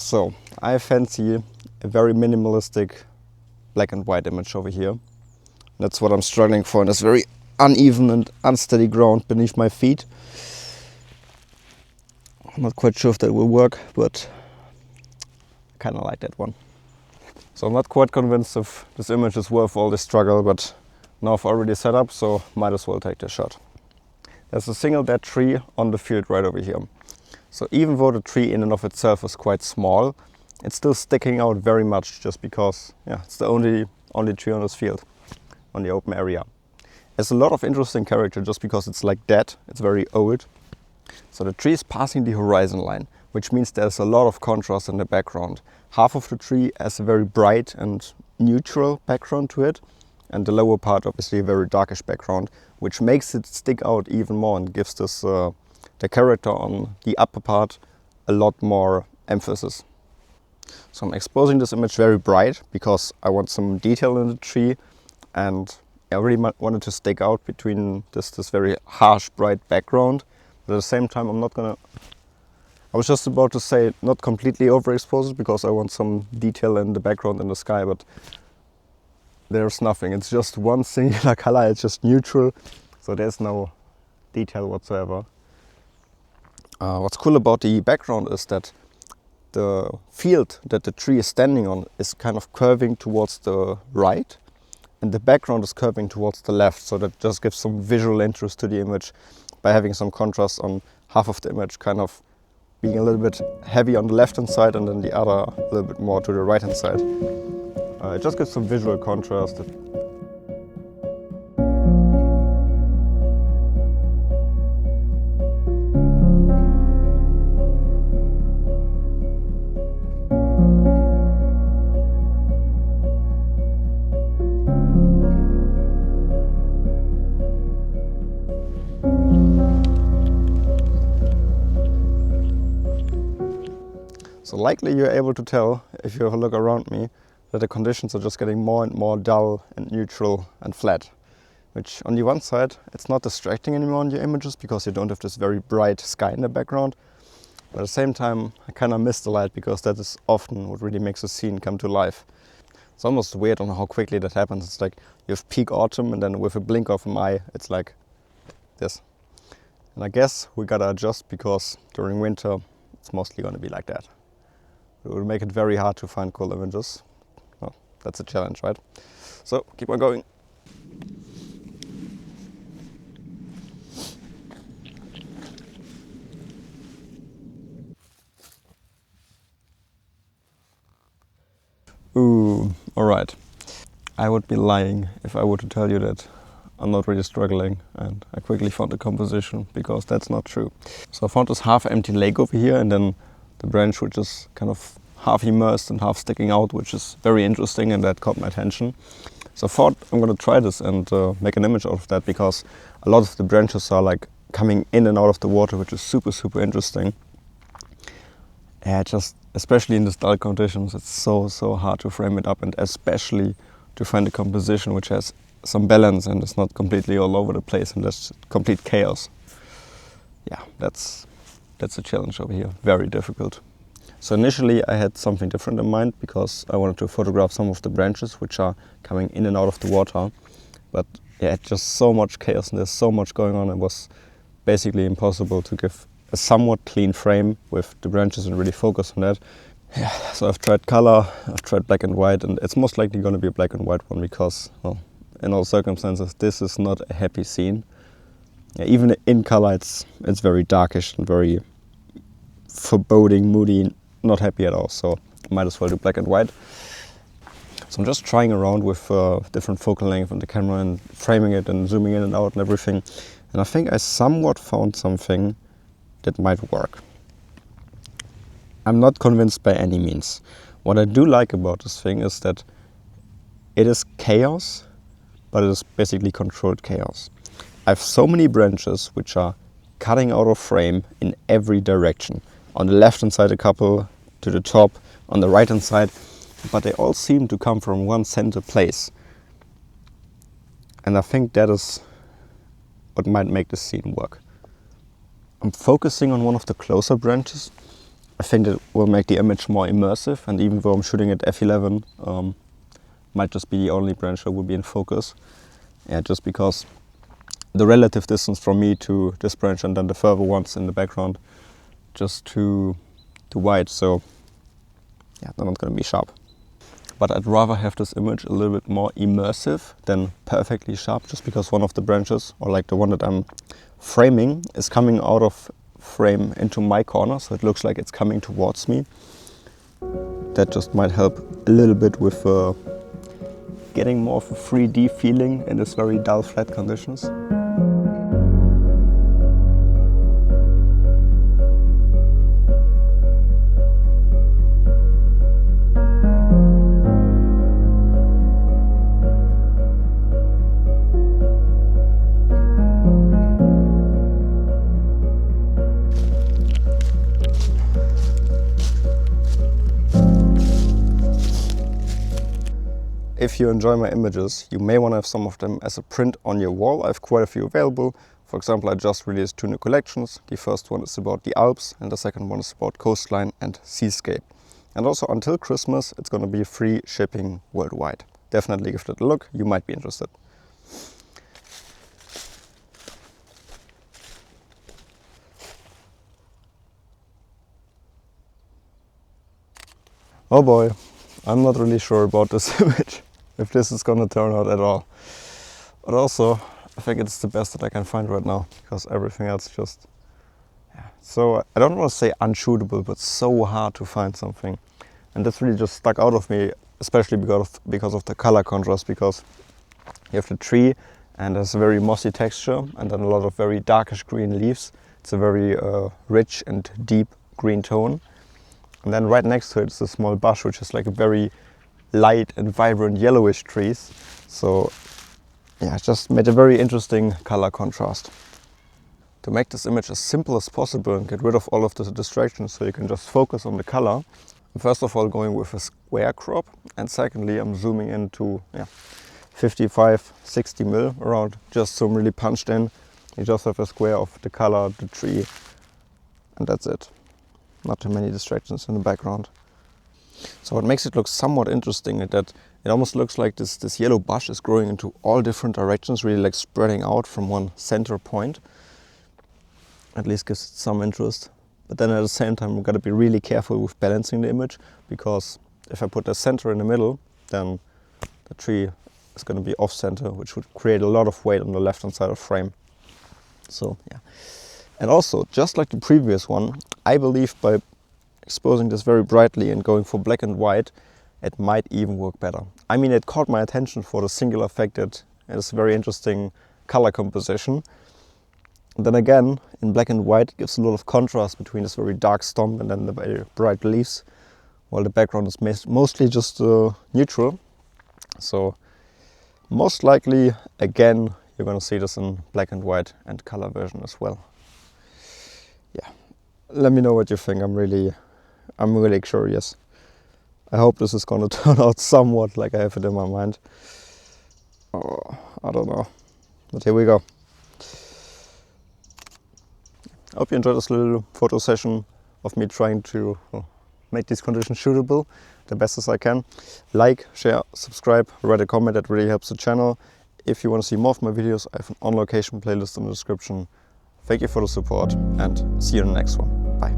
So I fancy a very minimalistic black and white image over here. That's what I'm struggling for, and it's very uneven and unsteady ground beneath my feet. I'm not quite sure if that will work, but I kind of like that one. So I'm not quite convinced if this image is worth all this struggle, but now I've already set up, so might as well take the shot. There's a single dead tree on the field right over here. So even though the tree in and of itself is quite small, it's still sticking out very much just because it's the only tree on this field, on the open area. There's a lot of interesting character just because it's like dead, it's very old. So the tree is passing the horizon line, which means there's a lot of contrast in the background. Half of the tree has a very bright and neutral background to it, and the lower part obviously a very darkish background, which makes it stick out even more and gives this the character on the upper part a lot more emphasis. So I'm exposing this image very bright because I want some detail in the tree, and I really wanted to stick out between this very harsh bright background. But at the same time I was just about to say not completely overexpose it because I want some detail in the background in the sky, but there's nothing. It's just one singular color, it's just neutral, so there's no detail whatsoever. What's cool about the background is that the field that the tree is standing on is kind of curving towards the right, and the background is curving towards the left, so that just gives some visual interest to the image by having some contrast on half of the image kind of being a little bit heavy on the left hand side and then the other a little bit more to the right hand side. It just gives some visual contrast. So likely you're able to tell, if you have a look around me, that the conditions are just getting more and more dull and neutral and flat. Which on the one side, it's not distracting anymore in your images because you don't have this very bright sky in the background. But at the same time, I kind of miss the light because that is often what really makes a scene come to life. It's almost weird on how quickly that happens. It's like you have peak autumn and then with a blink of an eye, it's like this. And I guess we gotta adjust because during winter, it's mostly gonna be like that. It will make it very hard to find cool images. Well, that's a challenge, right? So keep on going. Ooh, alright. I would be lying if I were to tell you that I'm not really struggling and I quickly found the composition, because that's not true. So I found this half-empty lake over here and then the branch which is kind of half immersed and half sticking out, which is very interesting, and that caught my attention. So I thought I'm going to try this and make an image out of that, because a lot of the branches are like coming in and out of the water, which is super interesting. Yeah, just especially in these dull conditions, it's so hard to frame it up, and especially to find a composition which has some balance and is not completely all over the place and that's complete chaos. Yeah, that's a challenge over here, very difficult. So initially I had something different in mind because I wanted to photograph some of the branches which are coming in and out of the water. But yeah, it's just so much chaos and there's so much going on. It was basically impossible to give a somewhat clean frame with the branches and really focus on that. Yeah, so I've tried color, I've tried black and white, and it's most likely going to be a black and white one because, well, in all circumstances, this is not a happy scene. Yeah, even in color, it's very darkish and very foreboding, moody, not happy at all. So I might as well do black and white. So I'm just trying around with different focal length on the camera and framing it and zooming in and out and everything. And I think I somewhat found something that might work. I'm not convinced by any means. What I do like about this thing is that it is chaos, but it is basically controlled chaos. I have so many branches which are cutting out of frame in every direction. On the left hand side a couple, to the top, on the right hand side, but they all seem to come from one center place. And I think that is what might make this scene work. I'm focusing on one of the closer branches I think it will make the image more immersive, and even though I'm shooting at f11, might just be the only branch that will be in focus. Yeah, just because the relative distance from me to this branch and then the further ones in the background just too wide, so yeah, they're not going to be sharp. But I'd rather have this image a little bit more immersive than perfectly sharp, just because one of the branches, or like the one that I'm framing, is coming out of frame into my corner, so it looks like it's coming towards me. That just might help a little bit with getting more of a 3D feeling in this very dull flat conditions. If you enjoy my images, you may want to have some of them as a print on your wall. I have quite a few available. For example, I just released 2 new collections. The first one is about the Alps and the second one is about coastline and seascape. And also until Christmas, it's going to be free shipping worldwide. Definitely give it a look, you might be interested. Oh boy, I'm not really sure about this image, if this is gonna turn out at all. But also, I think it's the best that I can find right now, because everything else just, yeah. So I don't want to say unshootable, but so hard to find something. And this really just stuck out of me, especially because of the color contrast, because you have the tree and there's a very mossy texture and then a lot of very darkish green leaves. It's a very rich and deep green tone. And then right next to it is a small bush, which is like a very light and vibrant yellowish trees. So yeah, it just made a very interesting color contrast. To make this image as simple as possible and get rid of all of the distractions so you can just focus on the color, I'm first of all going with a square crop, and secondly I'm zooming into 55, 60 mil around, just zoom really punched in. You just have a square of the color, the tree, and that's it. Not too many distractions in the background. So what makes it look somewhat interesting is that it almost looks like this yellow bush is growing into all different directions, really like spreading out from one center point. At least gives it some interest. But then at the same time, we've got to be really careful with balancing the image, because if I put the center in the middle, then the tree is going to be off center, which would create a lot of weight on the left hand side of the frame. So yeah. And also, just like the previous one, I believe by exposing this very brightly and going for black and white, it might even work better. I mean, it caught my attention for the singular fact that it is a very interesting color composition. And then again, in black and white, it gives a lot of contrast between this very dark stump and then the very bright leaves, while the background is mostly just neutral. So most likely, again, you're going to see this in black and white and color version as well. Yeah, let me know what you think. I'm really curious. I hope this is going to turn out somewhat like I have it in my mind. Oh, I don't know, but here we go. I hope you enjoyed this little photo session of me trying to make these conditions shootable the best as I can. Like, share, subscribe, write a comment, that really helps the channel. If you want to see more of my videos, I have an on location playlist in the description. Thank you for the support and see you in the next one. Bye.